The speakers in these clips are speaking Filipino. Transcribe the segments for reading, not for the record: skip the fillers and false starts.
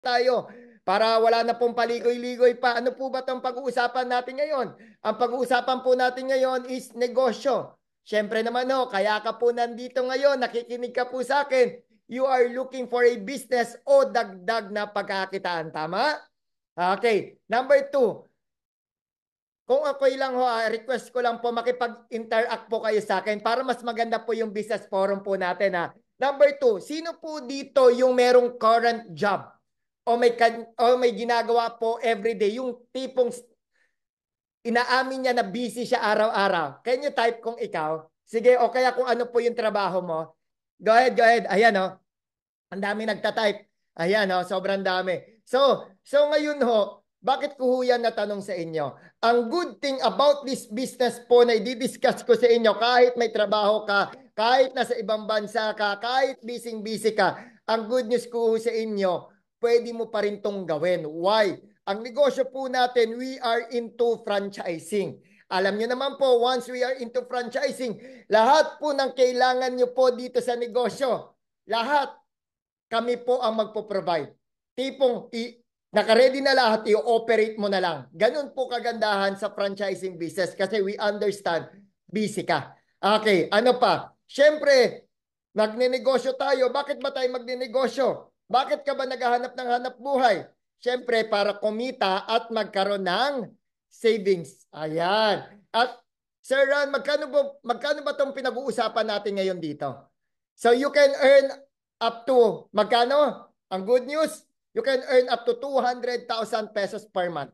tayo para wala na pong paligoy-ligoy pa. Ano po ba itong pag-uusapan natin ngayon? Ang pag-uusapan po natin ngayon is negosyo. Siyempre naman ho, kaya ka po nandito ngayon, nakikinig ka po sa akin. You are looking for a business o dagdag na pagkakitaan. Tama? Okay. Number 2, kung ako'y lang ho, request ko lang po makipag-interact po kayo sa akin para mas maganda po yung business forum po natin ha. Number 2, sino po dito yung merong current job o may ginagawa po everyday, yung tipong inaamin niya na busy siya araw-araw. Can you type kung ikaw? Sige, o kaya kung ano po yung trabaho mo. Go ahead, go ahead. Ayan o. Ang dami nagtatype. Ayan o, sobrang dami. So ngayon ho, bakit ko ho yan natanong sa inyo? Ang good thing about this business po na i-discuss ko sa inyo, kahit may trabaho ka, kahit nasa ibang bansa ka, kahit busy-busy ka, ang good news ko sa inyo, pwede mo pa rin tong gawin. Why? Ang negosyo po natin, we are into franchising. Alam nyo naman po, once we are into franchising, lahat po ng kailangan nyo po dito sa negosyo, lahat, kami po ang magpo-provide. Tipong naka-ready na lahat, i-operate mo na lang. Ganun po kagandahan sa franchising business kasi we understand, busy ka. Okay, ano pa? Siyempre, magnenegosyo tayo. Bakit ba tayo magnenegosyo? Bakit ka ba naghahanap ng hanap buhay? Siyempre, para kumita at magkaroon ng savings. Ayan. At Sir Ron, magkano ba itong pinag-uusapan natin ngayon dito? So you can earn up to, magkano? Ang good news, you can earn up to 200,000 pesos per month.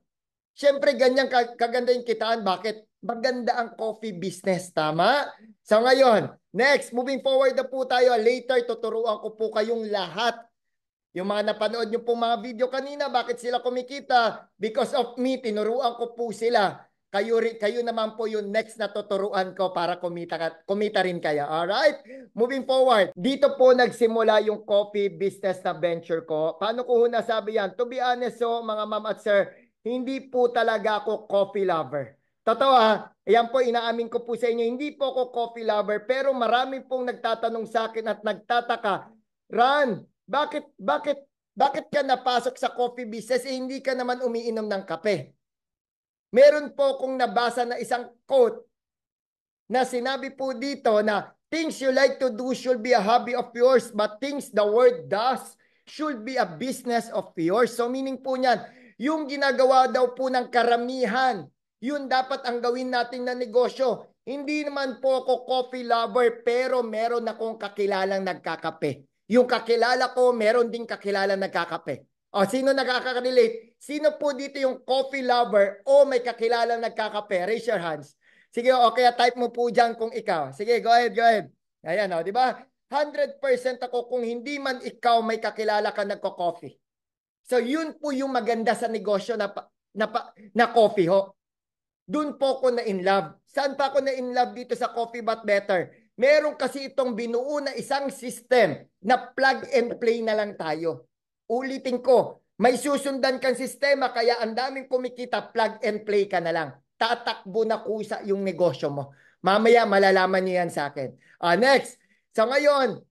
Siyempre, ganyan kaganda yung kitaan. Bakit? Maganda ang coffee business. Tama? So ngayon, next, moving forward na po tayo. Later, tuturuan ko po kayong lahat. Yung mga napanood nyo pong mga video kanina, bakit sila kumikita? Because of me, tinuruan ko po sila. Kayo naman po yung next na tuturuan ko para kumita rin kayo. Alright? Moving forward, dito po nagsimula yung coffee business na venture ko. Paano ko nasabi yan? To be honest, so, mga ma'am at sir, hindi po talaga ako coffee lover. Totoo ha, ayan po, inaamin ko po sa inyo, hindi po ako coffee lover, pero marami pong nagtatanong sa akin at nagtataka, Ran, bakit ka napasok sa coffee business hindi ka naman umiinom ng kape? Meron po kong nabasa na isang quote na sinabi po dito na things you like to do should be a hobby of yours, but things the world does should be a business of yours. So meaning po niyan, yung ginagawa daw po ng karamihan, yun dapat ang gawin natin na negosyo. Hindi naman po ako coffee lover, pero meron akong kakilalang nagkakape. Yung kakilala ko, meron din kakilala nagkakape. O, sino nakaka-relate? Sino po dito yung coffee lover o may kakilalang nagkakape? Raise your hands. Sige, o kaya type mo po dyan kung ikaw. Sige, go ahead, go ahead. Ayan, o, di ba? 100% ako kung hindi man ikaw may kakilala ka nagko-coffee. So, yun po yung maganda sa negosyo na coffee, ho. Doon po ako na in love. Saan pa ako na in love dito sa Coffee But Better? Meron kasi itong binuo na isang system na plug and play na lang tayo. Ulitin ko, may susundan kang sistema kaya ang daming kumikita, plug and play ka na lang. Tatakbo na kusa yung negosyo mo. Mamaya malalaman niyo yan sa akin. Next. So ngayon,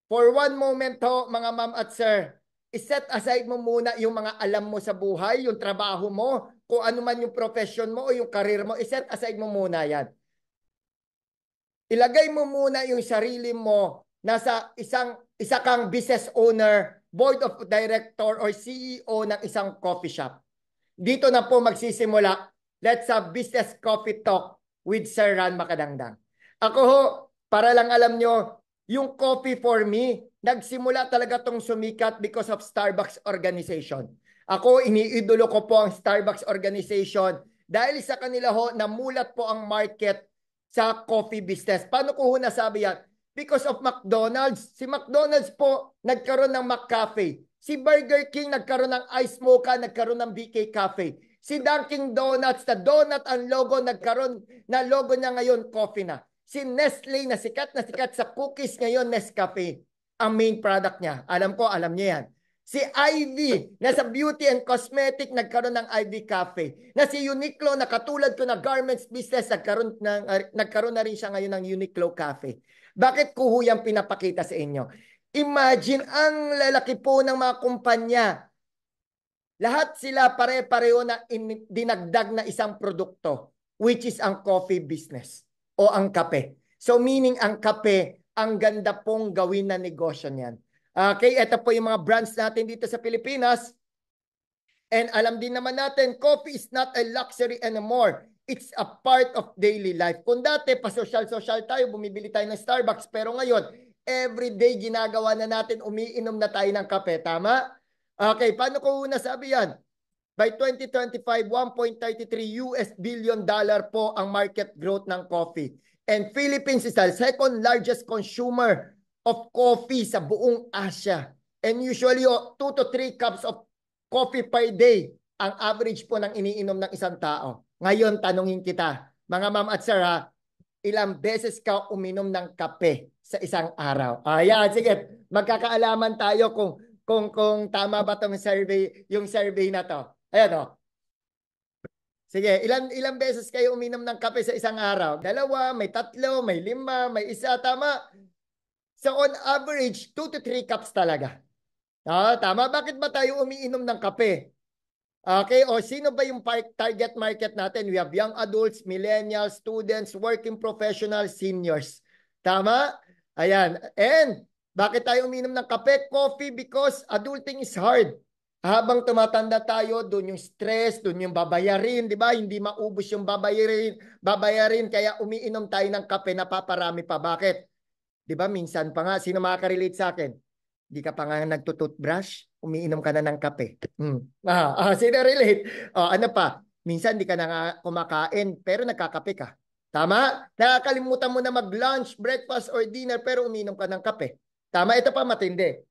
for one moment ho, mga ma'am at sir, iset aside mo muna yung mga alam mo sa buhay, yung trabaho mo, kung ano man yung profession mo o yung career mo, iset aside mo muna yan. Ilagay mo muna yung sarili mo nasa isa kang business owner, board of director or CEO ng isang coffee shop. Dito na po magsisimula. Let's have business coffee talk with Sir Ran Makadangdang. Ako ho, para lang alam nyo, yung coffee for me, nagsimula talaga tong sumikat because of Starbucks organization. Ako, iniidolo ko po ang Starbucks organization dahil sa kanila ho, namulat po ang market sa coffee business. Paano ko ho nasabi yan? Because of McDonald's. Si McDonald's po, nagkaroon ng McCafe. Si Burger King, nagkaroon ng Ice Mocha, nagkaroon ng BK Cafe. Si Dunkin' Donuts, na donut ang logo, nagkaroon na logo niya ngayon, coffee na. Si Nestle, na sikat sa cookies ngayon, Nescafe, ang main product niya. Alam ko, alam niya yan. Si Ivy, na sa beauty and cosmetic, nagkaroon ng Ivy Cafe. Na si Uniqlo, na katulad ko na garments business, nagkaroon na rin siya ngayon ng Uniqlo Cafe. Bakit ko huyang pinapakita sa inyo? Imagine, ang lalaki po ng mga kumpanya Lahat sila pare-pareho na dinagdag na isang produkto, which is ang coffee business o ang kape. So meaning ang kape, ang ganda pong gawin na negosyo niyan. Okay, ito po yung mga brands natin dito sa Pilipinas. And alam din naman natin, coffee is not a luxury anymore. It's a part of daily life. Kung dati, pa-social-social tayo, bumibili tayo ng Starbucks. Pero ngayon, everyday ginagawa na natin, umiinom na tayo ng kape. Tama? Okay, paano ko nasabi yan? By 2025, $1.33 billion po ang market growth ng coffee. And Philippines is the second largest consumer of coffee sa buong Asia. And usually, 2 to 3 cups of coffee per day ang average po ng iniinom ng isang tao. Ngayon, tanungin kita, mga ma'am at sir, ilang beses ka uminom ng kape sa isang araw? Ayan, sige, magkakaalaman tayo kung tama ba tong survey, yung survey na to. Ayan o. Sige, ilang beses kayo uminom ng kape sa isang araw? 2, may 3, may 5, may 1, tama? So on average, 2 to 3 cups talaga. Tama? Bakit ba tayo umiinom ng kape? Okay, o sino ba yung target market natin? We have young adults, millennials, students, working professionals, seniors. Tama? Ayan. And bakit tayo uminom ng kape? Coffee because adulting is hard. Habang tumatanda tayo, doon yung stress, doon yung babayarin, di ba? Hindi maubos yung babayarin, kaya umiinom tayo ng kape, napaparami pa. Bakit? Di ba? Minsan pa nga, sino makaka-relate sa akin? Di ka pa nga nagtututbrush, umiinom ka na ng kape. Sino relate? Ano pa? Minsan di ka na nga kumakain, pero nagkakape ka. Tama? Nakakalimutan mo na mag-lunch, breakfast, or dinner, pero umiinom ka ng kape. Tama? Ito pa matindi.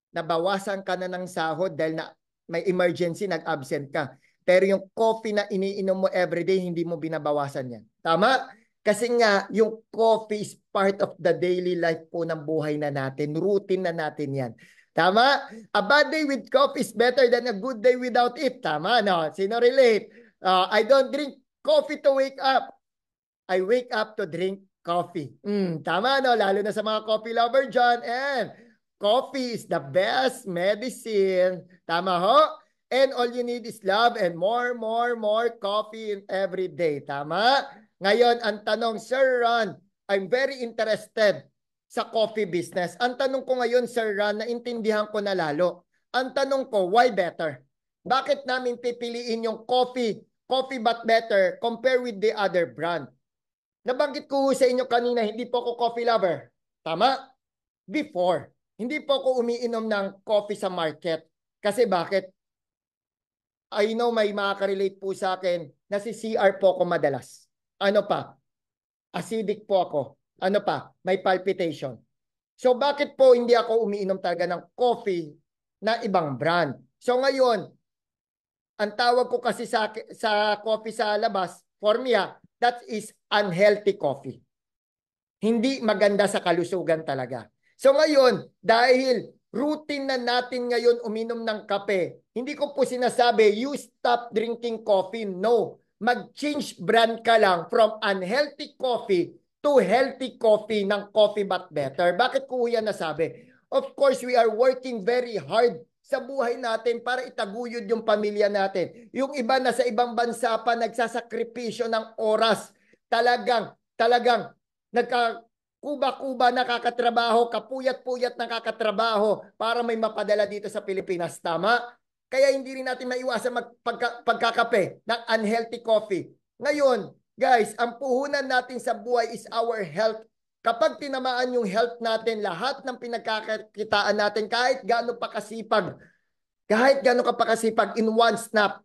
Nabawasan ka na ng sahod dahil na may emergency, nag-absent ka. Pero yung coffee na iniinom mo everyday, hindi mo binabawasan yan. Tama? Kasi nga, yung coffee is part of the daily life po ng buhay na natin. Routine na natin yan. Tama? A bad day with coffee is better than a good day without it. Tama, no? Sino relate? I don't drink coffee to wake up. I wake up to drink coffee. Tama, no? Lalo na sa mga coffee lover dyan. And coffee is the best medicine. Tama ho? And all you need is love and more coffee in every day. Tama? Ngayon, ang tanong, Sir Ron, I'm very interested sa coffee business. Ang tanong ko ngayon, Sir Ron, naintindihan ko na lalo. Ang tanong ko, why better? Bakit namin pipiliin yung coffee but better compare with the other brand? Nabanggit ko sa inyo kanina, hindi po ako coffee lover. Tama? Before. Hindi po ako umiinom ng coffee sa market. Kasi bakit? I know may makaka-relate po sa akin na si CR po ako madalas. Ano pa? Acidic po ako. Ano pa? May palpitation. So bakit po hindi ako umiinom talaga ng coffee na ibang brand? So ngayon, ang tawag ko kasi sa coffee sa labas, for me that is unhealthy coffee. Hindi maganda sa kalusugan talaga. So ngayon, dahil routine na natin ngayon uminom ng kape, hindi ko po sinasabi, you stop drinking coffee. No. Mag-change brand ka lang from unhealthy coffee to healthy coffee ng coffee but better. Bakit ko yan nasabi? Of course, we are working very hard sa buhay natin para itaguyod yung pamilya natin. Yung iba na sa ibang bansa pa nagsasakripisyo ng oras. Talagang kuba-kuba nakakatrabaho, kapuyat-puyat nakakatrabaho para may mapadala dito sa Pilipinas. Tama? Kaya hindi rin natin maiwasan pagkakape ng unhealthy coffee. Ngayon, guys, ang puhunan natin sa buhay is our health. Kapag tinamaan yung health natin, lahat ng pinagkakitaan natin, kahit gaano pa kasipag, in one snap,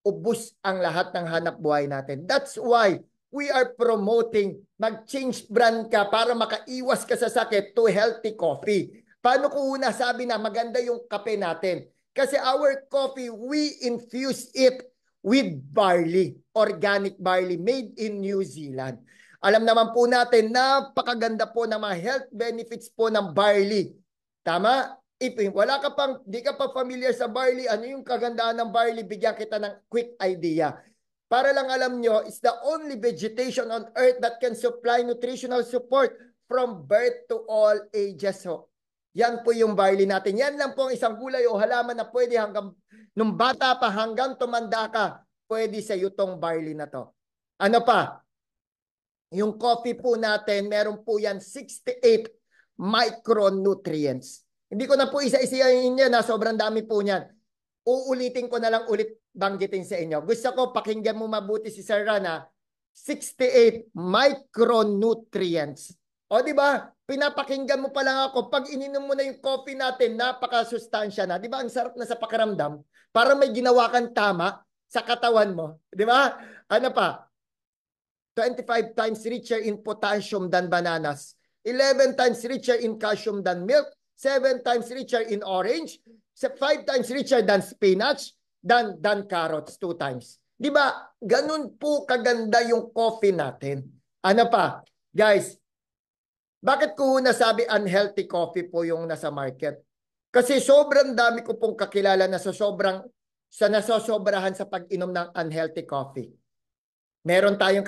ubos ang lahat ng hanap buhay natin. That's why we are promoting mag-change brand ka para makaiwas ka sa sakit to healthy coffee. Paano ko una sabi na maganda yung kape natin? Kasi our coffee, we infuse it with barley, organic barley made in New Zealand. Alam naman po natin, napakaganda po ng mga health benefits po ng barley. Tama? If wala ka pang, di ka pa familiar sa barley, ano yung kagandahan ng barley? Bigyan kita ng quick idea. Para lang alam nyo, it's the only vegetation on earth that can supply nutritional support from birth to all ages. So, yan po yung barley natin. Yan lang po ang isang gulay o halaman na pwede hanggang Nung bata pa hanggang tumanda ka, pwede sa iyo tong barley na to. Ano pa? Yung coffee po natin, meron po yan 68 micronutrients. Hindi ko na po isa-isahin niya na sobrang dami po niyan. Uulitin ko na lang ulit banggitin sa inyo. Gusto ko pakinggan mo mabuti si Sir Rana, 68 micronutrients. O di ba? Pinapakinggan mo pa lang ako. Pag ininom mo na yung coffee natin, napakasustansya na. Di ba? Ang sarap na sa pakiramdam. Parang may ginawa kang tama sa katawan mo. Di ba? Ano pa? 25 times richer in potassium than bananas. 11 times richer in calcium than milk. 7 times richer in orange. 5 times richer than spinach. Than carrots 2 times. Di ba? Ganun po kaganda yung coffee natin. Ano pa? Guys, bakit ko nasabi unhealthy coffee po yung nasa market? Kasi sobrang dami ko pong kakilala na nasosobrahan sa pag-inom ng unhealthy coffee. Meron tayong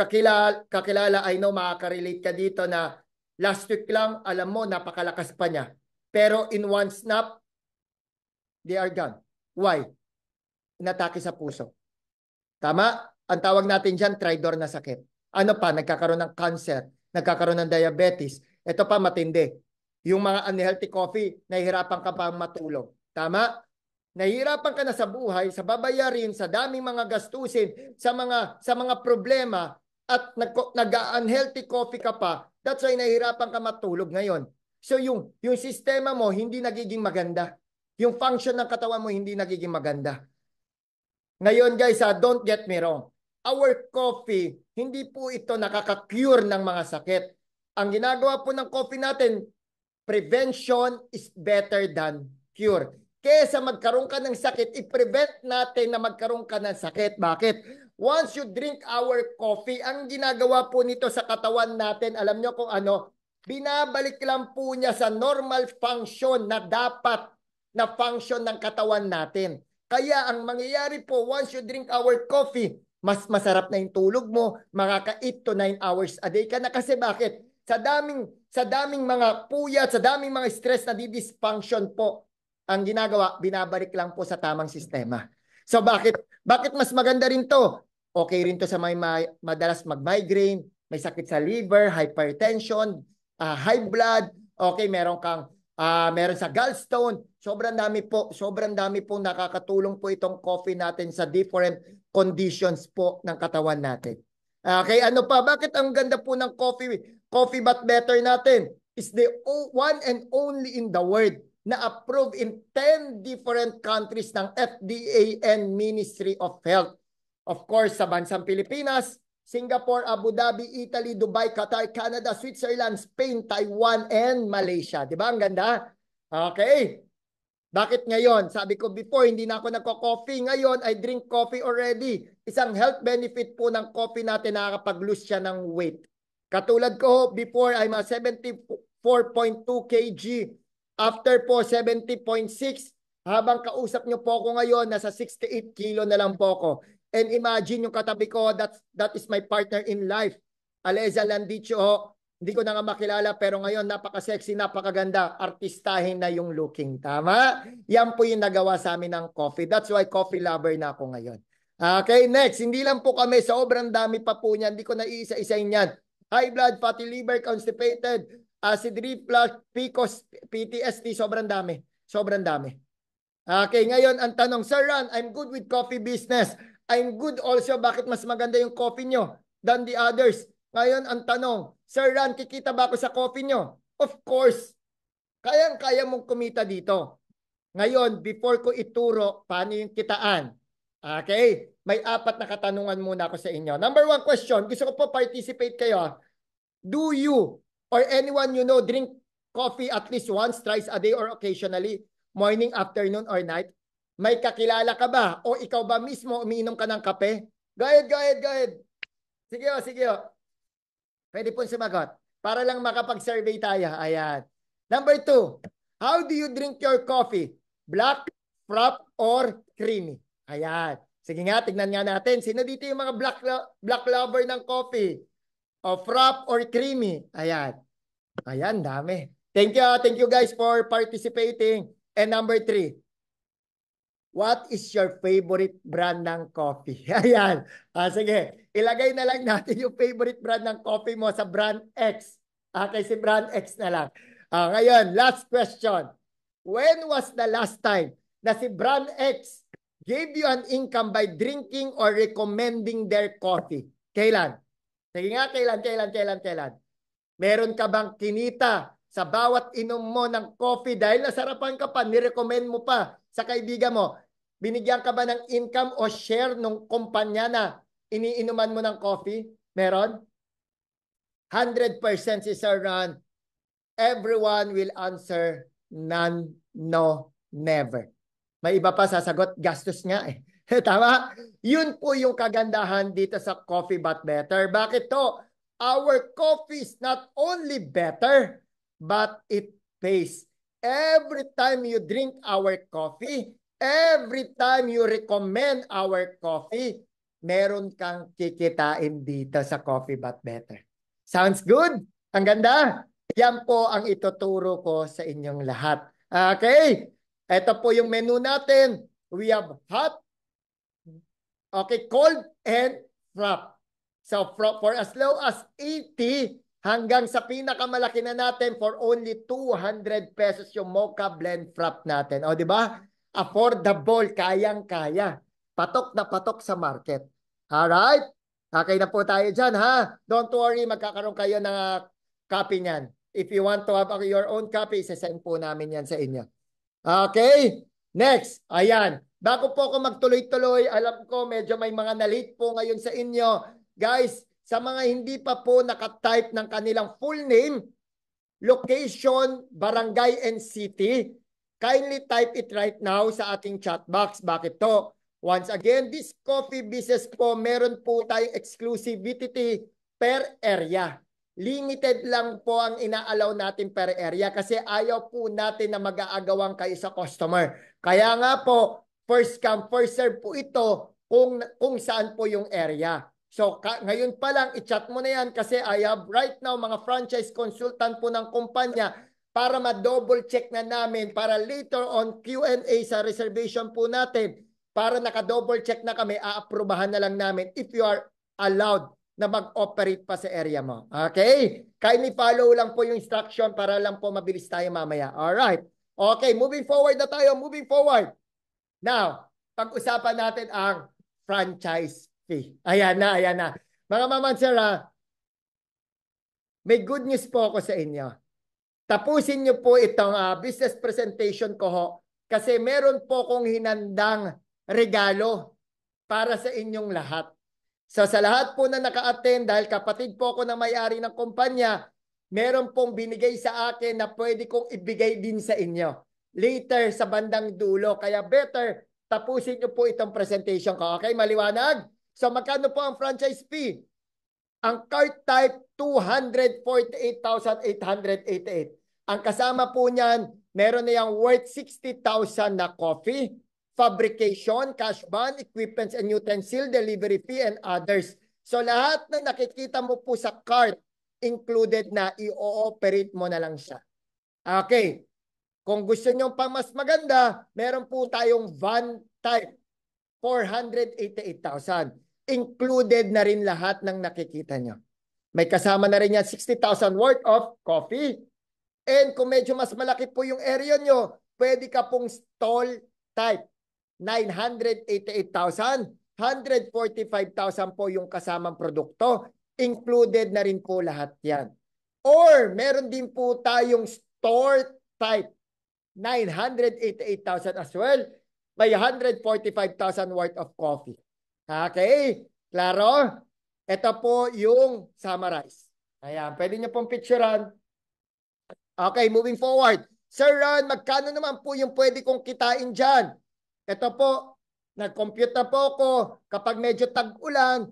kakilala, I know makaka-relate ka dito na last week lang, alam mo, napakalakas pa niya. Pero in one snap, they are gone. Why? Inatake sa puso. Tama? Ang tawag natin dyan, tridor na sakit. Ano pa? Nagkakaroon ng cancer, nagkakaroon ng diabetes. Ito pa matindi. Yung mga unhealthy coffee, nahihirapan ka pa matulog. Tama? Nahihirapan ka na sa buhay, sa babayarin, sa daming mga gastusin, sa mga problema, at nag-unhealthy coffee ka pa, that's why nahihirapan ka matulog ngayon. So yung sistema mo hindi nagiging maganda. Yung function ng katawan mo hindi nagiging maganda. Ngayon guys, don't get me wrong. Our coffee, hindi po ito nakaka-cure ng mga sakit. Ang ginagawa po ng coffee natin, prevention is better than cure. Kesa magkaroon ka ng sakit, i-prevent natin na magkaroon ka ng sakit. Bakit? Once you drink our coffee, ang ginagawa po nito sa katawan natin, alam nyo kung ano, binabalik lang po niya sa normal function na dapat na function ng katawan natin. Kaya ang mangyayari po, once you drink our coffee, mas masarap na yung tulog mo, makaka 8 to 9 hours a day ka na. Kasi bakit? Sa daming mga puyat, sa daming mga stress na dysfunction po, ang ginagawa, binabalik lang po sa tamang sistema. So bakit mas maganda rin to? Okay rin to sa may madalas mag-migraine, may sakit sa liver, hypertension, high blood, okay, meron sa gallstone. Sobrang dami po nakakatulong po itong coffee natin sa different conditions po ng katawan natin. Okay, ano pa? Bakit ang ganda po ng coffee but better natin? Is the one and only in the world na approved in 10 different countries ng FDA and Ministry of Health. Of course, sa bansang Pilipinas, Singapore, Abu Dhabi, Italy, Dubai, Qatar, Canada, Switzerland, Spain, Taiwan, and Malaysia. Diba? Ang ganda? Okay. Bakit ngayon? Sabi ko before, hindi na ako nagko-coffee. Ngayon, I drink coffee already. Isang health benefit po ng coffee natin, nakakapag-lose siya ng weight. Katulad ko, before, I'm a 74.2 kg. After po, 70.6. Habang kausap nyo po ako ngayon, nasa 68 kilo na lang po ako. And imagine yung katabi ko, that is my partner in life. Aleza Landicho, hindi ko na nga makilala, pero ngayon napaka-sexy, napakaganda, artistahin na yung looking. Tama? Yan po yung nagawa sa amin ng coffee. That's why coffee lover na ako ngayon. Okay, next. Hindi lang po kami, sobrang dami pa po niyan. Hindi ko na iisa-isahin yan. High blood, fatty liver, constipated, acid reflux, PCOS, PTSD, sobrang dami. Sobrang dami. Okay, ngayon ang tanong, Sir Ron, I'm good with coffee business. I'm good also. Bakit mas maganda yung coffee nyo than the others? Ngayon ang tanong, Sir Ron, kikita ba ako sa coffee nyo? Of course. Kayang-kaya mong kumita dito. Ngayon, before ko ituro, paano yung kitaan? Okay? May 4 na katanungan muna ako sa inyo. Number 1 question, gusto ko po participate kayo. Do you or anyone you know drink coffee at least once, thrice a day, or occasionally? Morning, afternoon, or night? May kakilala ka ba? O ikaw ba mismo umiinom ka ng kape? Go ahead. Sige. Pwede pong sumagot. Para lang makapag-survey tayo. Ayan. Number 2. How do you drink your coffee? Black, frap, or creamy? Ayan. Sige nga, tignan nga natin. Sino dito yung mga black lover ng coffee? O frap or creamy? Ayan. Ayan, dami. Thank you guys for participating. And number 3. what is your favorite brand ng coffee? Ayan. Sige, ilagay na lang natin yung favorite brand ng coffee mo sa brand X. Okay, si brand X na lang. Ngayon, last question. When was the last time na si brand X gave you an income by drinking or recommending their coffee? Kailan? Sige nga, kailan? Meron ka bang kinita sa bawat inom mo ng coffee dahil nasarapan ka pa, nirecommend mo pa sa kaibigan mo? Binigyan ka ba ng income o share ng kumpanya na iniinuman mo ng coffee? Meron? 100% si Sir Ron. Everyone will answer none, no, never. May iba pa sasagot, gastos nga eh. Tama? Yun po yung kagandahan dito sa Coffee But Better. Bakit to? Our coffee is not only better, but it pays. Every time you drink our coffee, every time you recommend our coffee, meron kang kikitain dito sa Coffee But Better. Sounds good? Ang ganda? Yan po ang ituturo ko sa inyong lahat. Okay? Ito po yung menu natin. We have hot, okay, cold, and frap. So for as low as 80 hanggang sa pinakamalaki na natin for only 200 pesos yung mocha blend frap natin. O di ba? Affordable, kayang-kaya. Patok na patok sa market. Alright? Okay na po tayo dyan ha. Don't worry, magkakaroon kayo ng copy niyan. If you want to have your own copy, isasend po namin yan sa inyo. Okay? Next. Ayan. Bago po ako magtuloy-tuloy, alam ko medyo may mga na-late po ngayon sa inyo. Guys, sa mga hindi pa po nakatype ng kanilang full name, location, barangay, and city, kindly type it right now sa ating chat box. Bakit to? Once again, this coffee business po, meron po tayong exclusivity per area. Limited lang po ang inaalaw natin per area kasi ayaw po natin na mag-aagawang kayo sa customer. Kaya nga po, first come, first serve po ito kung saan po yung area. So, ngayon pa lang, i-chat mo na yan kasi I have right now mga franchise consultant po ng kumpanya para ma-double check na namin para later on Q&A sa reservation po natin para naka-double check na kami, aaprubahan na lang namin if you are allowed na mag-operate pa sa area mo. Okay? Kindly follow lang po yung instruction para lang po mabilis tayo mamaya. Alright. Okay, moving forward na tayo. Moving forward. Now, pag-usapan natin ang franchise fee. Ayan na, ayan na. Mga mamansara, may good news po ako sa inyo. Tapusin niyo po itong business presentation ko ho kasi meron po kong hinandang regalo para sa inyong lahat. So sa lahat po na naka-attend, dahil kapatid po ako na may-ari ng kumpanya, meron pong binigay sa akin na pwede kong ibigay din sa inyo later sa bandang dulo. Kaya better, tapusin nyo po itong presentation ko. Okay, maliwanag? So magkano po ang franchise fee? Ang card type, 248,888. Ang kasama po niyan, meron na yung worth 60,000 na coffee, fabrication, cash bond, equipments and utensil, delivery fee, and others. So lahat na nakikita mo po sa cart, included na i-ooperate mo na lang siya. Okay. Kung gusto nyo pa mas maganda, meron po tayong van type, 488,000. Included na rin lahat ng nakikita nyo. May kasama na rin yan 60,000 worth of coffee. And kung medyo mas malaki po yung area nyo, pwede ka pong stall type. 988,000, 145,000 po yung kasamang produkto. Included na rin po lahat yan. Or meron din po tayong store type. 988,000 as well. May 145,000 worth of coffee. Okay? Klaro? Ito po yung summarize. Ayan. Pwede nyo pong picturean. Okay, moving forward. Sir Ron, magkano naman po yung pwede kong kitain dyan? Ito po, nag-compute na po ako. Kapag medyo tag-ulan,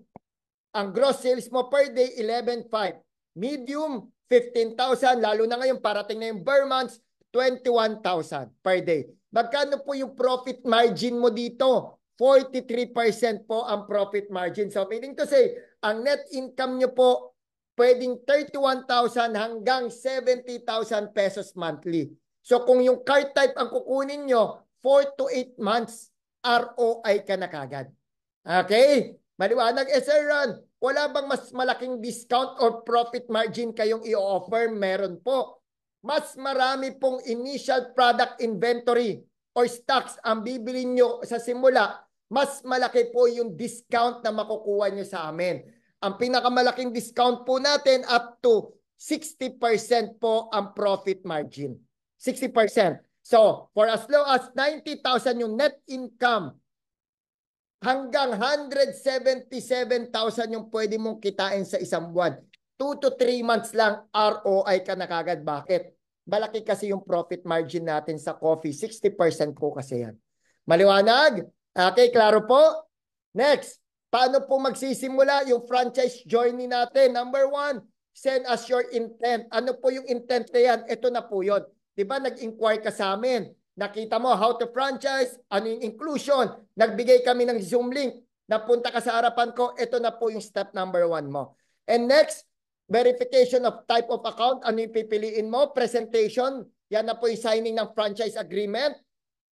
ang gross sales mo per day, 11,500. Medium, 15,000. Lalo na ngayon, parating na yung bare months, 21,000 per day. Magkano po yung profit margin mo dito? 43% po ang profit margin. So, meaning to say, ang net income nyo po, pwedeng 31,000 hanggang 70,000 pesos monthly. So, kung yung card type ang kukunin nyo, 4 to 8 months, ROI ka na kagad. Okay? Maliwanag, Sir Ron, wala bang mas malaking discount or profit margin kayong i-offer? Meron po. Mas marami pong initial product inventory or stocks ang bibili nyo sa simula, mas malaki po yung discount na makukuha nyo sa amin. Ang pinakamalaking discount po natin up to 60% po ang profit margin. 60%. So, for as low as 90,000 yung net income, hanggang 177,000 yung pwede mong kitain sa isang buwan. 2 to 3 months lang ROI ka na kagad. Bakit? Malaki kasi yung profit margin natin sa coffee. 60% po kasi yan. Maliwanag? Okay, klaro po? Next, paano po magsisimula yung franchise journey natin? Number 1, send us your intent. Ano po yung intent na yan? Ito na po yun. Diba nag-inquire ka sa amin? Nakita mo how to franchise, ano yung inclusion. Nagbigay kami ng Zoom link. Napunta ka sa harapan ko. Ito na po yung step number 1 mo. And next, verification of type of account. Ano yung pipiliin mo? Presentation. Yan na po yung signing ng franchise agreement.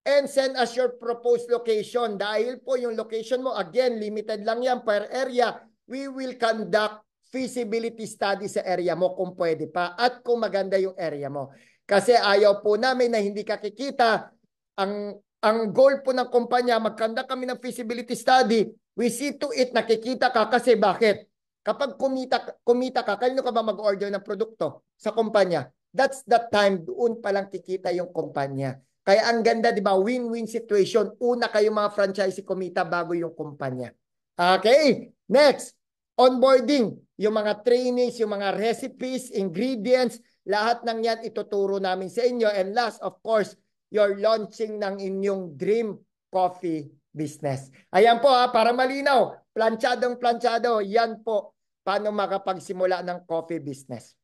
And send us your proposed location. Dahil po yung location mo, again, limited lang yan per area. We will conduct feasibility study sa area mo kung pwede pa at kung maganda yung area mo. Kasi ayaw po namin na hindi ka kikita. Ang goal po ng kumpanya, mag-conduct kami ng feasibility study. We see to it nakikita ka kasi bakit? Kapag kumita ka, kanino ka ba mag-order ng produkto sa kumpanya? That's the time doon palang kikita yung kumpanya. Kaya ang ganda, di ba? Win-win situation. Una kayo mga franchisee kumita bago yung kumpanya. Okay? Next, onboarding. Yung mga trainings, yung mga recipes, ingredients, lahat ng yan ituturo namin sa inyo. And last, of course, your launching ng inyong dream coffee business. Ayan po para malinaw. Planchadong-planchado. Yan po paano makapagsimula ng coffee business.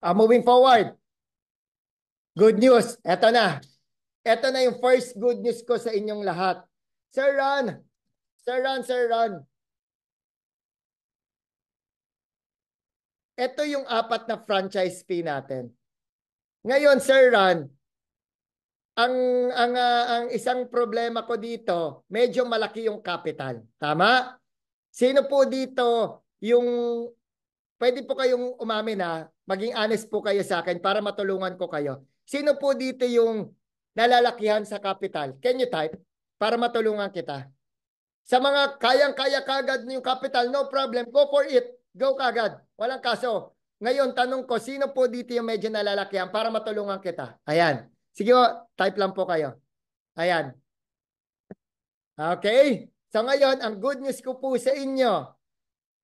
Moving forward. Good news. Eto na. Eto na yung first good news ko sa inyong lahat. Sir Ron. Sir Ron, Sir Ron. Ito yung 4 na franchise fee natin. Ngayon, Sir Ron, ang isang problema ko dito, medyo malaki yung capital. Tama? Sino po dito yung pwede po kayong umamin maging honest po kayo sa akin para matulungan ko kayo. Sino po dito yung nalalakihan sa capital? Can you type? Para matulungan kita. Sa mga kayang-kaya kagad yung capital, no problem. Go for it. Go kagad. Walang kaso. Ngayon, tanong ko, sino po dito yung medyo nalalakihan para matulungan kita? Ayan. Sige, type lang po kayo. Ayan. Okay. So ngayon, ang good news ko po sa inyo,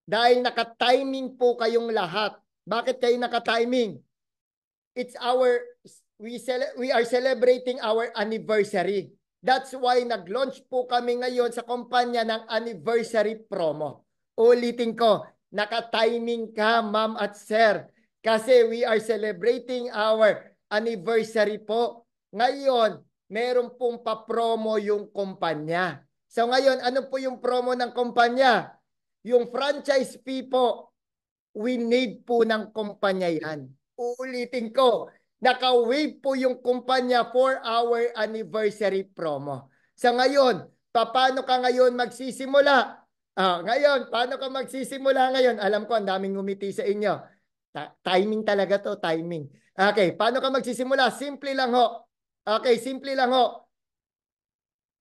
dahil naka-timing po kayong lahat. Bakit kayo naka-timing? It's we are celebrating our anniversary. That's why nag-launch po kami ngayon sa kumpanya ng anniversary promo. Ulitin ko, naka-timing ka, ma'am at sir. Kasi we are celebrating our anniversary po. Ngayon, meron pong pa-promo yung kumpanya. So ngayon, ano po yung promo ng kumpanya? Yung franchise fee po, we need po ng kumpanya yan. Uulitin ko, naka-waive po yung kumpanya for our anniversary promo. Sa ngayon, paano ka ngayon magsisimula? Ngayon, paano ka magsisimula ngayon? Alam ko, ang daming ngumiti sa inyo. Timing talaga to, timing. Okay, paano ka magsisimula? Simple lang ho. Okay, simple lang ho.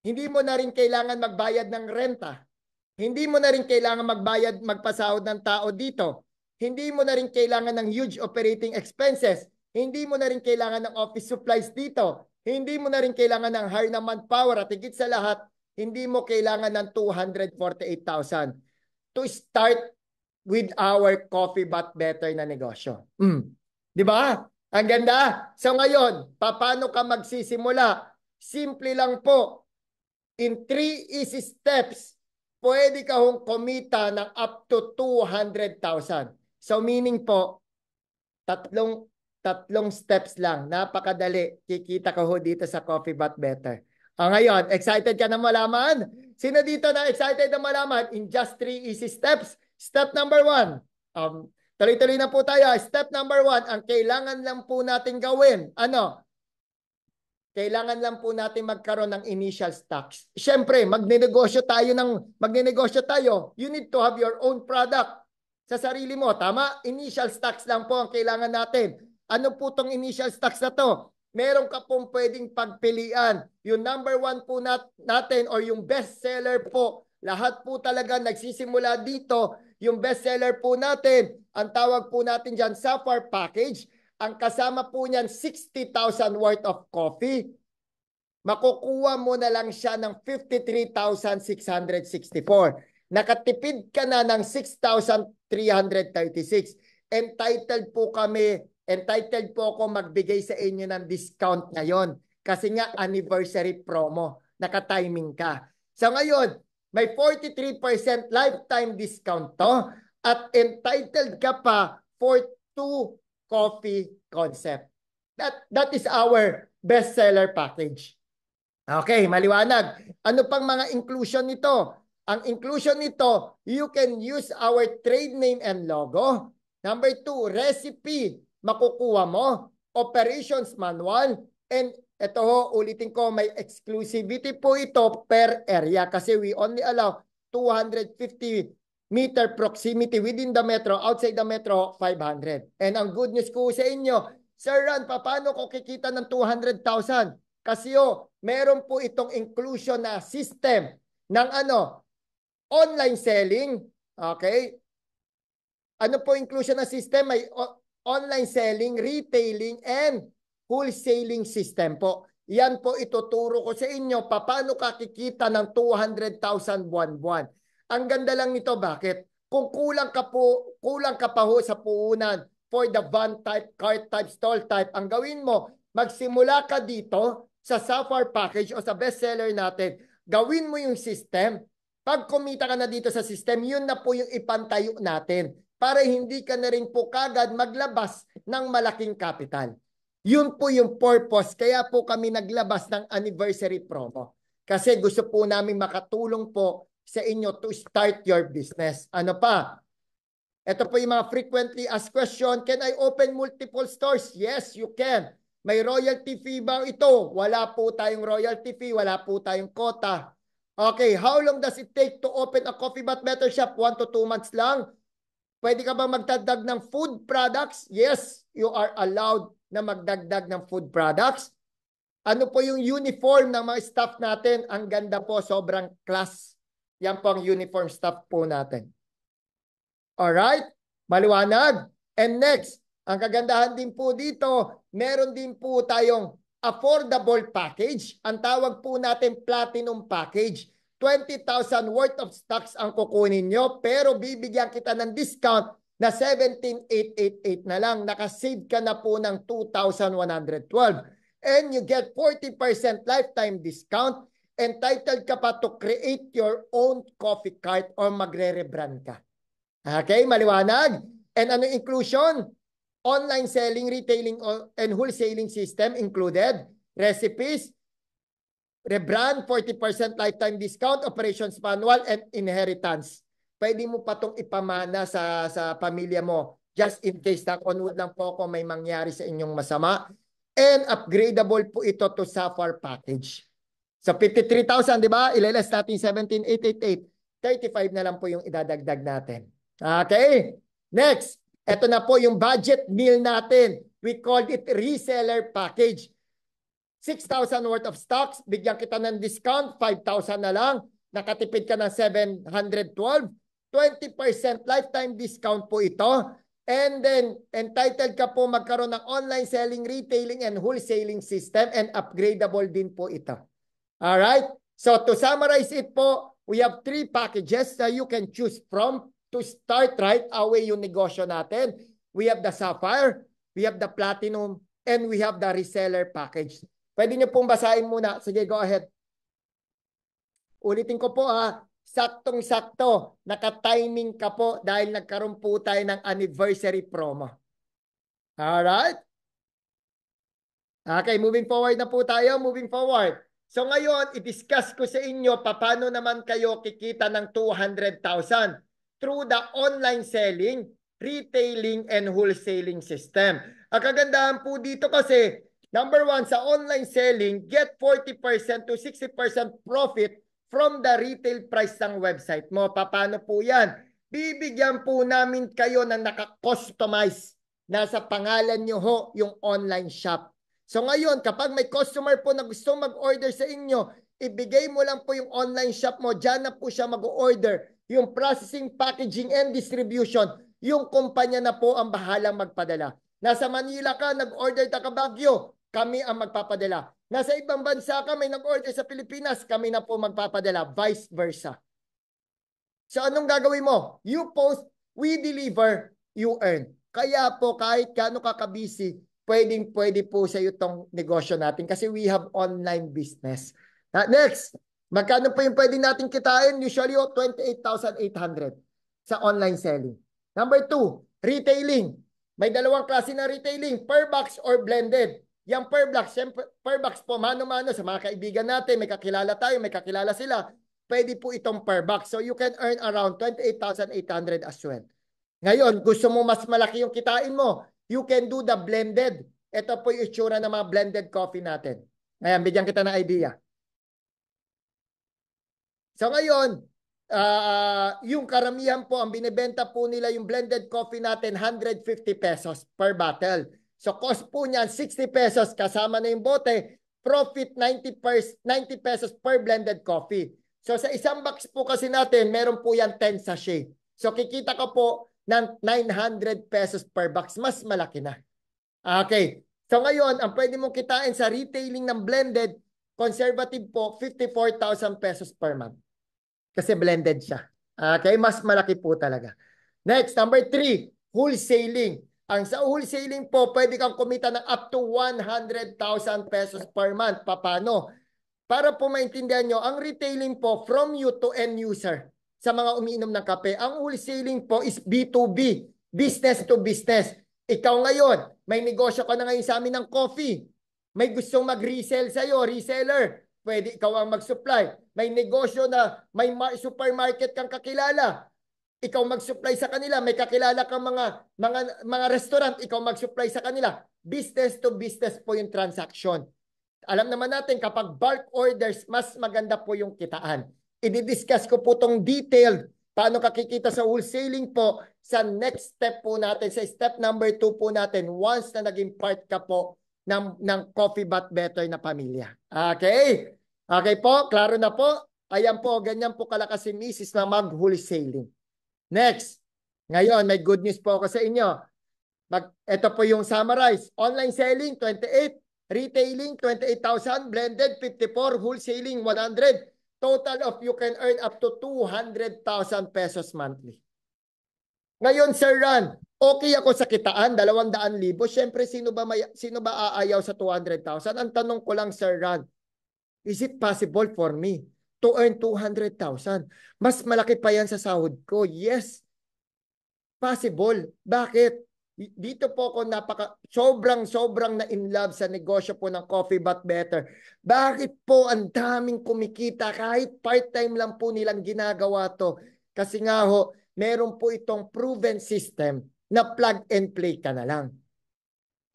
Hindi mo na rin kailangan magbayad ng renta. Hindi mo na rin kailangan magpasahod ng tao dito. Hindi mo na rin kailangan ng huge operating expenses. Hindi mo na rin kailangan ng office supplies dito. Hindi mo na rin kailangan ng hire na manpower. At higit sa lahat, hindi mo kailangan ng 248,000 to start with our Coffee But Better na negosyo. Di ba? Ang ganda. So ngayon, paano ka magsisimula? Simple lang po. In 3 easy steps, pwede ka hong kumita ng up to 200,000. So meaning po, tatlong steps lang. Napakadali. Kikita ka ho dito sa Coffee But Better. Ngayon, excited ka na malaman? Sino dito na excited na malaman? In just 3 easy steps. Step number 1. Tuloy-tuloy na po tayo. Step number 1, ang kailangan lang po natin gawin. Ano? kailangan lang po natin magkaroon ng initial stocks. Siyempre, magnenegosyo tayo. You need to have your own product sa sarili mo. Tama? Initial stocks lang po ang kailangan natin. Ano po tong initial stocks na to? Meron ka pong pwedeng pagpilian. Yung number 1 po natin or yung best seller po. Lahat po talaga nagsisimula dito. Yung best seller po natin, ang tawag po natin dyan, Sapphire Package. Ang kasama po niyan, 60,000 worth of coffee. Makukuha mo na lang siya ng 53,664. Nakatipid ka na ng 6,336. Entitled po ako magbigay sa inyo ng discount ngayon. Kasi nga anniversary promo. Nakatiming ka. So ngayon, may 43% lifetime discount to. At entitled ka pa for 2 coffee concept. That is our bestseller package. Okay, maliwanag. Ano pang mga inclusion nito? Ang inclusion nito, you can use our trade name and logo. Number 2, recipe, makukuha mo. Operations manual. And ito ho, ulitin ko, may exclusivity po ito per area kasi we only allow 250 meter proximity within the metro, outside the metro, 500. And ang good news ko sa inyo, Sir Ran, paano ko kikita ng 200,000? Kasi meron po itong inclusion na system ng online selling. Okay? Ano po inclusion na system? May online selling, retailing, and wholesaling system po. Yan po ituturo ko sa inyo paano ka kikita ng 200,000 buwan-buwan. Ang ganda lang nito, bakit? Kung kulang ka pa ho sa puhunan for the van type, cart type, stall type, ang gawin mo, magsimula ka dito sa Sapphire Package o sa bestseller natin. Gawin mo yung system. Pag kumita ka na dito sa system, yun na po yung ipantayo natin para hindi ka na rin po kagad maglabas ng malaking capital. Yun po yung purpose. Kaya po kami naglabas ng anniversary promo. Kasi gusto po namin makatulong po sa inyo to start your business. Ano pa? Ito po yung mga frequently asked question. Can I open multiple stores? Yes, you can. May royalty fee ba ito? Wala po tayong royalty fee. Wala po tayong quota. Okay, how long does it take to open a coffee but better shop? 1 to 2 months lang. Pwede ka ba magdagdag ng food products? Yes, you are allowed na magdagdag ng food products. Ano po yung uniform ng mga staff natin? Ang ganda po, sobrang class. Yan po ang uniform staff po natin. Alright? Maliwanag. And next, ang kagandahan din po dito, meron din po tayong affordable package. Ang tawag po natin platinum package. 20,000 worth of stocks ang kukunin nyo, pero bibigyan kita ng discount na 17,888 na lang. Nakasave ka na po ng 2,112. And you get 40% lifetime discount. Entitled ka pa to create your own coffee cart or magre-rebrand ka. Okay, maliwanag? And ano inclusion? Online selling, retailing, and wholesaling system included. Recipes, rebrand, 40% lifetime discount, operations manual, and inheritance. Pwede mo pa itong ipamana sa pamilya mo. Just in case, knock-on-wood lang po ako may mangyari sa inyong masama. And upgradable po ito to Sapphire Package. So 53,000, di ba? Ilaless natin 17,888. 35 na lang po yung idadagdag natin. Okay? Next, ito na po yung budget meal natin. We called it reseller package. 6,000 worth of stocks, bigyan kita ng discount, 5,000 na lang. Nakatipid ka ng 712. 20% lifetime discount po ito. And then, entitled ka po magkaroon ng online selling, retailing, and wholesaling system, and upgradable din po ito. Alright? So, to summarize it po, we have 3 packages that you can choose from to start right away yung negosyo natin. We have the Sapphire, we have the Platinum, and we have the reseller package. Pwede nyo pong basahin muna. Sige, go ahead. Ulitin ko po saktong-sakto. Naka-timing ka po dahil nagkaroon po tayo ng anniversary promo. Alright? Okay, moving forward na po tayo. Moving forward. So ngayon, i-discuss ko sa inyo paano naman kayo kikita ng 200,000 through the online selling, retailing, and wholesaling system. Ang kagandahan po dito kasi, Number one, sa online selling, get 40% to 60% profit from the retail price ng website mo. Paano po yan? Bibigyan po namin kayo ng naka-customize. Nasa pangalan nyo ho yung online shop. So ngayon, kapag may customer po na gusto mag-order sa inyo, ibigay mo lang po yung online shop mo. Diyan na po siya mag-order. Yung processing, packaging, and distribution, yung kumpanya na po ang bahalang magpadala. Nasa Manila ka, nag-order ka Baguio, kami ang magpapadala. Nasa ibang bansa ka, may nag-order sa Pilipinas, kami na po magpapadala. Vice versa. So anong gagawin mo? You post, we deliver, you earn. Kaya po kahit gaano ka-busy, pwede po sa iyo itong negosyo natin kasi we have online business. Next, magkano po yung pwede natin kitain? Usually 28,800 sa online selling. Number 2, retailing. May dalawang klase na retailing, per box or blended. Yung per box, per box po, mano-mano sa mga kaibigan natin, may kakilala tayo, may kakilala sila. Pwede po itong per box. So you can earn around 28,800 as well. Ngayon, gusto mo mas malaki yung kitain mo, you can do the blended. Ito po yung itsura ng mga blended coffee natin. Ngayon, bigyan kita ng idea. So ngayon, yung karamihan po, ang binibenta po nila yung blended coffee natin, 150 pesos per bottle. So cost po niyan, 60 pesos kasama na yung bote, profit 90 pesos per blended coffee. So sa isang box po kasi natin, meron po yan 10 sachet. So kikita ko po ng 900 pesos per box. Mas malaki na. Okay. So ngayon, ang pwede mong kitain sa retailing ng blended, conservative po, 54,000 pesos per month. Kasi blended siya. Okay, mas malaki po talaga. Next, number 3, wholesaling. Ang sa wholesaling po, pwede kang kumita ng up to 100,000 pesos per month. Paano? Para po maintindihan nyo, ang retailing po from you to end user sa mga umiinom ng kape. Ang wholesaling po is B2B, business to business. Ikaw ngayon, may negosyo ka na ngayon sa amin ng coffee. May gustong mag-resell sa'yo, reseller. Pwede ikaw ang mag-supply. May negosyo na may supermarket kang kakilala. Ikaw mag-supply sa kanila. May kakilala kang mga restaurant. Ikaw mag-supply sa kanila. Business to business po yung transaction. Alam naman natin kapag bulk orders, mas maganda po yung kitaan. I-discuss ko po itong detailed paano kakikita sa wholesaling po sa next step po natin, sa step number 2 po natin once na naging part ka po ng Coffee But Better na pamilya. Okay? Okay po? Klaro na po? Ayan po, ganyan po kalakas si Mrs. na mag-wholesaling. Next. Ngayon, may good news po ako sa inyo. Ito po yung summarize. Online selling, 28. Retailing, 28,000. Blended, 54. Wholesaling, 100. Total of you can earn up to 200,000 pesos monthly. Ngayon, Sir Ran, okay ako sa kitaan, 200,000. Siyempre, sino ba aayaw sa 200,000? Ang tanong ko lang, Sir Ran, is it possible for me to earn 200,000? Mas malaki pa yan sa sahod ko. Yes, possible. Bakit? Dito po ako sobrang na in love sa negosyo po ng Coffee But Better. Bakit po ang daming kumikita kahit part-time lang po nilang ginagawa to? Kasi nga ho, meron po itong proven system na plug and play ka na lang.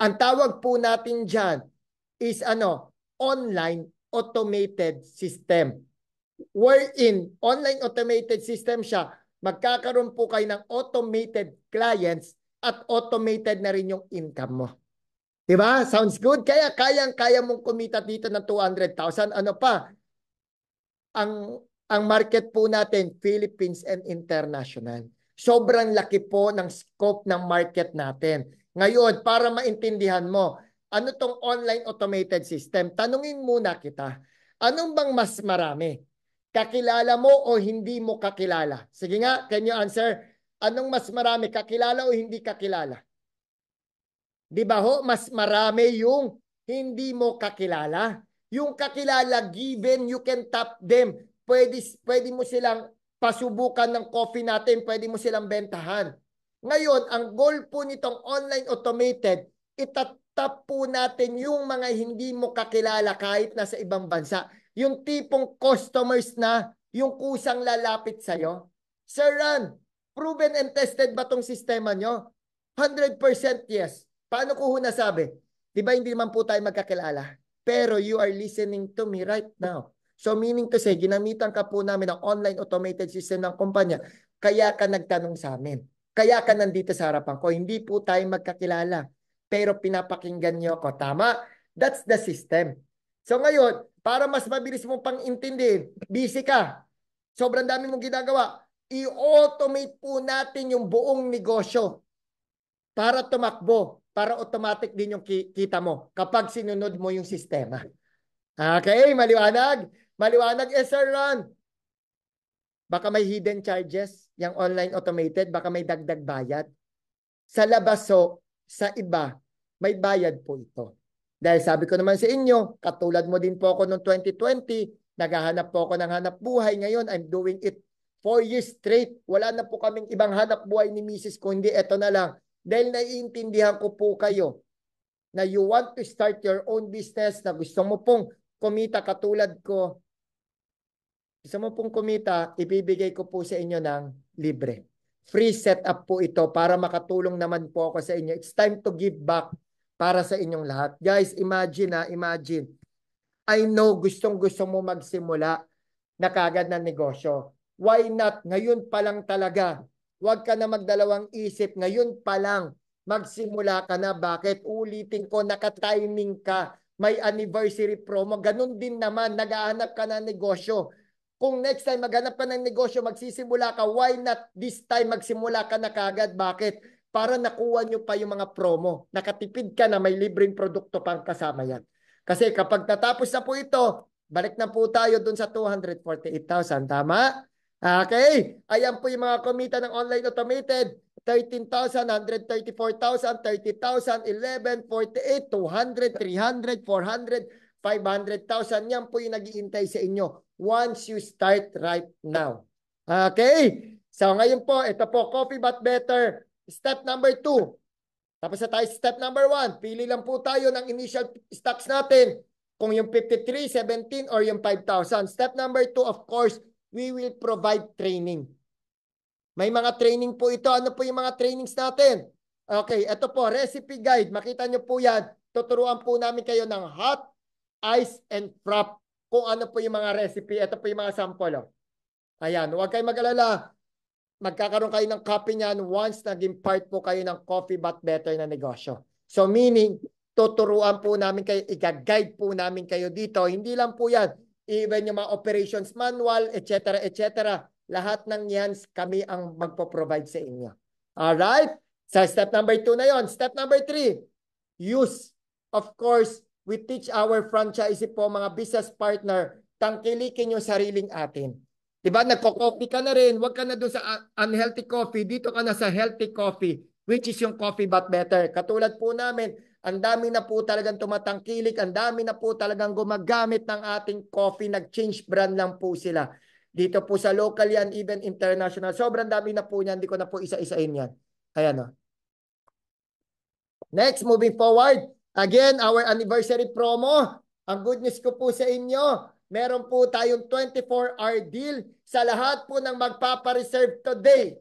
Ang tawag po natin dyan is online automated system. Wherein, online automated system siya, magkakaroon po kayo ng automated clients at automated na rin yung income mo. Diba? Sounds good? Kaya kaya mong kumita dito ng 200,000. Ano pa? Ang market po natin, Philippines and international. Sobrang laki po ng scope ng market natin. Ngayon, para maintindihan mo, ano tong online automated system? Tanungin muna kita, anong bang mas marami? Kakilala mo o hindi mo kakilala? Sige nga, can you answer? Anong mas marami, kakilala o hindi kakilala? Di ba ho, mas marami yung hindi mo kakilala. Yung kakilala, given you can tap them. Pwede mo silang pasubukan ng coffee natin, pwede mo silang bentahan. Ngayon, ang goal po nitong online automated, itatap po natin yung mga hindi mo kakilala kahit nasa ibang bansa. Yung tipong customers na yung kusang lalapit sa'yo. Sir Ran, proven and tested ba tong sistema nyo? 100% yes. Paano ko nasabi? Di ba hindi naman po tayo magkakilala? Pero you are listening to me right now. So meaning to say, ginamitan ka po namin ng online automated system ng kumpanya, kaya ka nagtanong sa amin. Kaya ka nandito sa harapan ko. Hindi po tayo magkakilala. Pero pinapakinggan niyo ako. Tama? That's the system. So ngayon, para mas mabilis mong pang-intindihin, busy ka. Sobrang dami mong ginagawa. I-automate po natin yung buong negosyo para tumakbo, para automatic din yung kita mo kapag sinunod mo yung sistema. Okay, maliwanag? Maliwanag, Sir Ron. Baka may hidden charges, yung online automated, baka may dagdag bayad. Sa labaso, sa iba, may bayad po ito. Dahil sabi ko naman sa inyo, katulad mo din po ako noong 2020, naghahanap po ako ng hanap buhay. Ngayon, I'm doing it 4 years straight. Wala na po kaming ibang hanap buhay ni Mrs. kundi ito na lang. Dahil naiintindihan ko po kayo na you want to start your own business, na gusto mo pong kumita katulad ko. Gusto mo pong kumita, ibibigay ko po sa inyo ng libre. Free setup po ito para makatulong naman po ako sa inyo. It's time to give back para sa inyong lahat. Guys, imagine. I know gustong-gusto mo magsimula na kagad ng negosyo. Why not? Ngayon pa lang talaga. Huwag ka na magdalawang isip. Ngayon pa lang magsimula ka na. Bakit? Ulitin ko, naka-timing ka. May anniversary promo. Ganun din naman, nag-aanap ka na negosyo. Kung next time maghanap ka ng negosyo, magsisimula ka, why not this time magsimula ka na kagad? Bakit? Para nakuha nyo pa yung mga promo. Nakatipid ka na, may libreng produkto pang kasama yan. Kasi kapag natapos na po ito, balik na po tayo dun sa 248,000. Tama? Okay. Ayan po yung mga kumita ng online automated. 13,000, 134,000, 30,000, 11, 48, 200, 300, 400, 500,000. Yan po yung nag-iintay sa inyo once you start right now. Okay? So ngayon po, ito po, Coffee But Better. Step number 2. Tapos na tayo step number 1. Pili lang po tayo ng initial stocks natin. Kung yung 53, 17, or yung 5,000. Step number 2, of course, we will provide training. May mga training po ito. Ano po yung mga trainings natin? Okay, ito po, recipe guide. Makita nyo po yan. Tuturuan po namin kayo ng hot, ice, and frap. Kung ano po yung mga recipe. Ito po yung mga sample. Oh. Ayan, huwag kayong mag-alala. Magkakaroon kayo ng copy niyan once naging part po kayo ng Coffee But Better na negosyo. So meaning, tuturuan po namin kayo, i-guide po namin kayo dito. Hindi lang po yan. Even yung mga operations manual, etc. Lahat ng yan, kami ang magpo-provide sa inyo. Alright? So step number 2 na yon. Step number 3, use. Of course, we teach our franchisee po, mga business partner, tangkilikin yung sariling atin. Diba? Nagko-coffee ka na rin. Huwag ka na doon sa unhealthy coffee. Dito ka na sa healthy coffee, which is yung Coffee But Better. Katulad po namin, ang dami na po talagang tumatangkilik. Ang dami na po talagang gumagamit ng ating coffee. Nag-change brand lang po sila. Dito po sa local yan, even international. Sobrang dami na po niyan. Hindi ko na po isa-isain yan. Ayan o. Next, moving forward. Again, our anniversary promo. Ang good news ko po sa inyo, meron po tayong 24-hour deal sa lahat po ng magpapareserve today.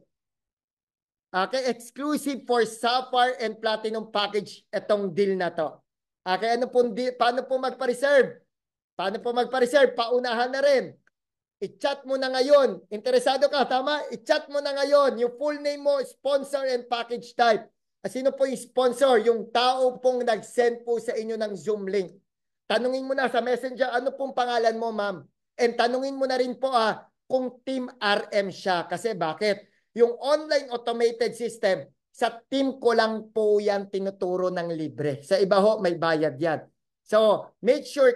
Okay, exclusive for Sapphire and Platinum package itong deal na to. Okay, ano po, paano po magpa-reserve? Paano po magpa-reserve? Paunahan na rin. I-chat mo na ngayon. Interesado ka, tama? I-chat mo na ngayon. Yung full name mo, sponsor and package type. Sino po yung sponsor? Yung tao pong nag-send po sa inyo ng Zoom link. Tanungin mo na sa messenger, ano pong pangalan mo, ma'am? And tanungin mo na rin po kung Team RM siya. Kasi bakit? Yung online automated system, sa team ko lang po yan tinuturo ng libre. Sa iba ho, may bayad yan. So, make sure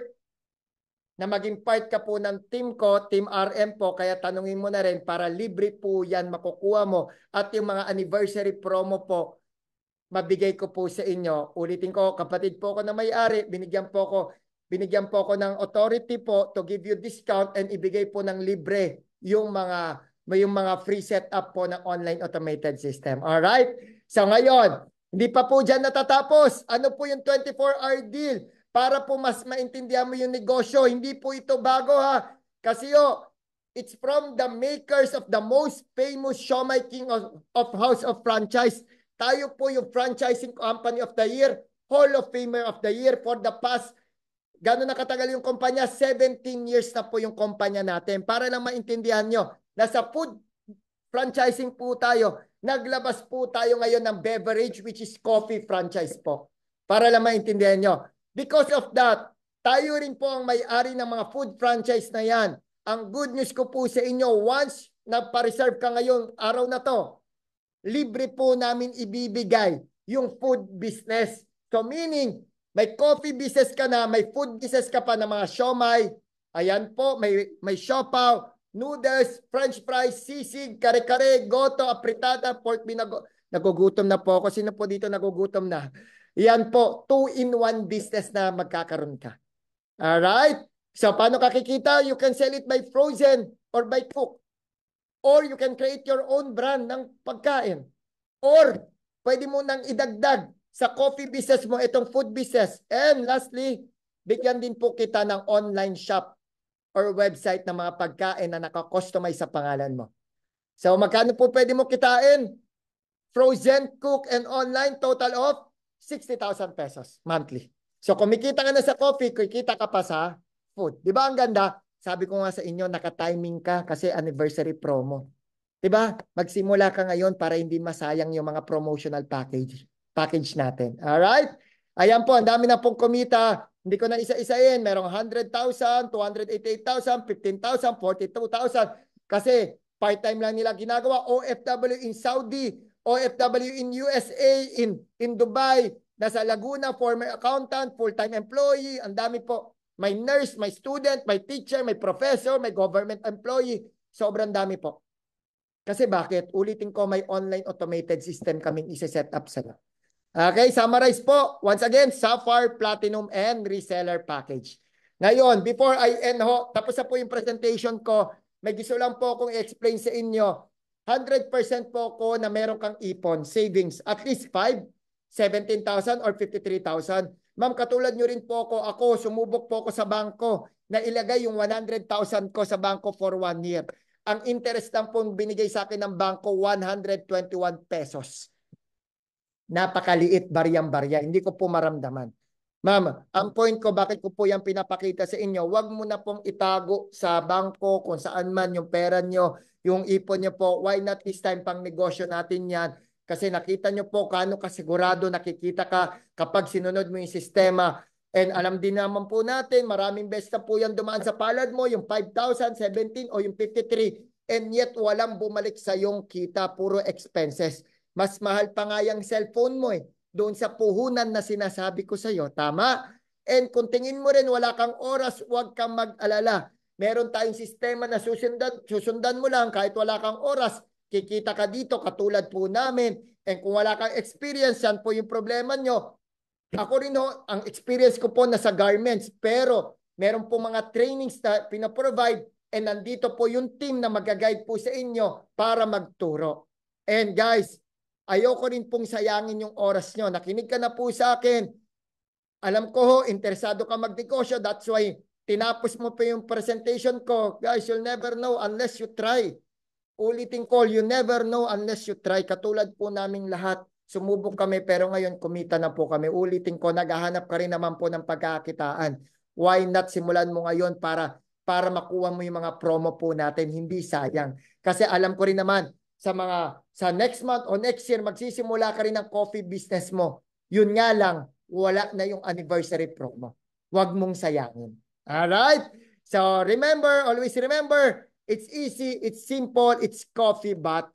na maging part ka po ng team ko, Team RM po, kaya tanungin mo na rin para libre po yan makukuha mo. At yung mga anniversary promo po, mabigay ko po sa inyo. Ulitin ko, kapatid po ko na may-ari, binigyan po ko ng authority po to give you discount and ibigay po ng libre yung mga free setup po ng online automated system. Alright? So ngayon, hindi pa po dyan natatapos. Ano po yung 24-hour deal? Para po mas maintindihan mo yung negosyo. Hindi po ito bago ha. Kasi it's from the makers of the most famous Siomai King of House of Franchise. Tayo po yung franchising company of the year Hall of Famer of the Year for the past, gano'n na katagal yung kumpanya? 17 years na po yung kumpanya natin. Para lang maintindihan nyo, nasa food franchising po tayo. Naglabas po tayo ngayon ng beverage which is coffee franchise po. Para lang maintindihan nyo. Because of that, tayo rin po ang may-ari ng mga food franchise na yan. Ang good news ko po sa inyo, once nagpa-reserve ka ngayon, araw na to, libre po namin ibibigay yung food business. So meaning, may coffee business ka na, may food business ka pa ng mga siomai, ayan po, may siopaw, noodles, french fries, sisig, kare-kare, goto, apritada, pork binago. Nagugutom na po ako. Sino po dito nagugutom na? Yan po, 2-in-1 business na magkakaroon ka. Alright? So, paano kakikita? You can sell it by frozen or by cook. Or you can create your own brand ng pagkain. Or, pwede mo nang idagdag sa coffee business mo itong food business. And lastly, bigyan din po kita ng online shop or website ng mga pagkain na naka-customize sa pangalan mo. So, magkano po pwede mo kitain? Frozen, cook, and online, total of 60,000 pesos monthly. So, kumikita ka na sa coffee, kikita ka pa sa food. Di ba ang ganda? Sabi ko nga sa inyo, naka-timing ka kasi anniversary promo. Di ba? Magsimula ka ngayon para hindi masayang yung mga promotional package natin. Alright? Ayan po, ang dami na pong kumita. Hindi ko na isa-isain. Merong 100,000, 288,000, 15,000, 42,000. Kasi part-time lang nila ginagawa. OFW in Saudi, OFW in USA, in Dubai, nasa Laguna, former accountant, full-time employee. Ang dami po. May nurse, may student, may teacher, may professor, may government employee. Sobrang dami po. Kasi bakit? Ulitin ko, may online automated system kaming isa-set up sa iyo. Okay, summarize po. Once again, Sapphire, Platinum, and Reseller Package. Ngayon, before I end ho, tapos na po yung presentation ko, may gusto lang po akong i-explain sa inyo. 100% po ko na meron kang ipon, savings, at least 5, 17,000 or 53,000. Ma'am, katulad nyo rin po ako, sumubok po ako sa bangko na ilagay yung 100,000 ko sa bangko for 1 year. Ang interest lang po binigay sa akin ng bangko, 121 pesos. Napakaliit, baryang-barya. Hindi ko po maramdaman. Ma'am, ang point ko, bakit ko po yan pinapakita sa inyo, wag mo na pong itago sa bangko kung saan man yung pera nyo, yung ipon nyo po. Why not this time pang negosyo natin yan? Kasi nakita nyo po kano kasigurado nakikita ka kapag sinunod mo yung sistema. And alam din naman po natin, maraming beses na po yan dumaan sa palad mo, yung 5,000, 17 o yung 53. And yet walang bumalik sa yung kita, puro expenses. Mas mahal pa nga yung cellphone mo doon sa puhunan na sinasabi ko sa iyo. Tama? And kung tingin mo rin wala kang oras, huwag kang mag-alala. Meron tayong sistema na susundan mo lang kahit wala kang oras. Kikita ka dito katulad po namin. And kung wala kang experience, yan po yung problema nyo. Ako rin ho, ang experience ko po nasa garments. Pero meron po mga trainings na pinaprovide and nandito po yung team na mag-guide po sa inyo para magturo. And guys, ayoko rin pong sayangin yung oras nyo. Nakinig ka na po sa akin. Alam ko ho, interesado ka magnegosyo. That's why tinapos mo pa yung presentation ko. Guys, you'll never know unless you try. Ulitin ko, you never know unless you try. Katulad po naming lahat. Sumubok kami pero ngayon kumita na po kami. Ulitin ko, naghahanap ka rin naman po ng pagkakitaan. Why not simulan mo ngayon para makuha mo yung mga promo po natin. Hindi sayang. Kasi alam ko rin naman, sa next month o next year, magsisimula ka rin ng coffee business mo. Yun nga lang, wala na yung anniversary promo. Huwag mong sayangin. Alright? So remember, always remember, it's easy, it's simple, it's coffee but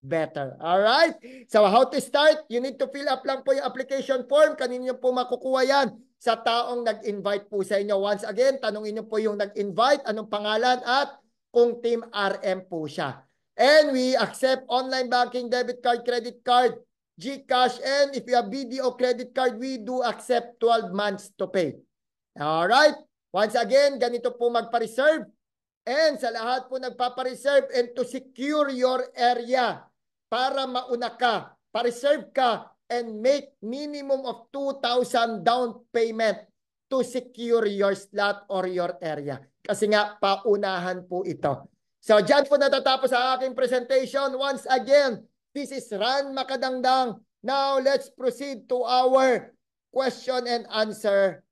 better. Alright? So how to start? You need to fill up lang po yung application form. Kanino po makukuha yan? Sa taong nag-invite po sa inyo. Once again, tanungin nyo po yung nag-invite, anong pangalan at kung Team RM po siya. And we accept online banking, debit card, credit card, GCash, and if you have BDO credit card, we do accept 12 months to pay. Alright? Once again, ganito po magpa-reserve. And sa lahat po nagpapa-reserve and to secure your area para mauna ka, pa-reserve ka and make minimum of 2,000 down payment to secure your slot or your area. Kasi nga, paunahan po ito. So, dyan po natatapos ang aking presentation. Once again, this is Ran Makadangdang. Now, let's proceed to our question and answer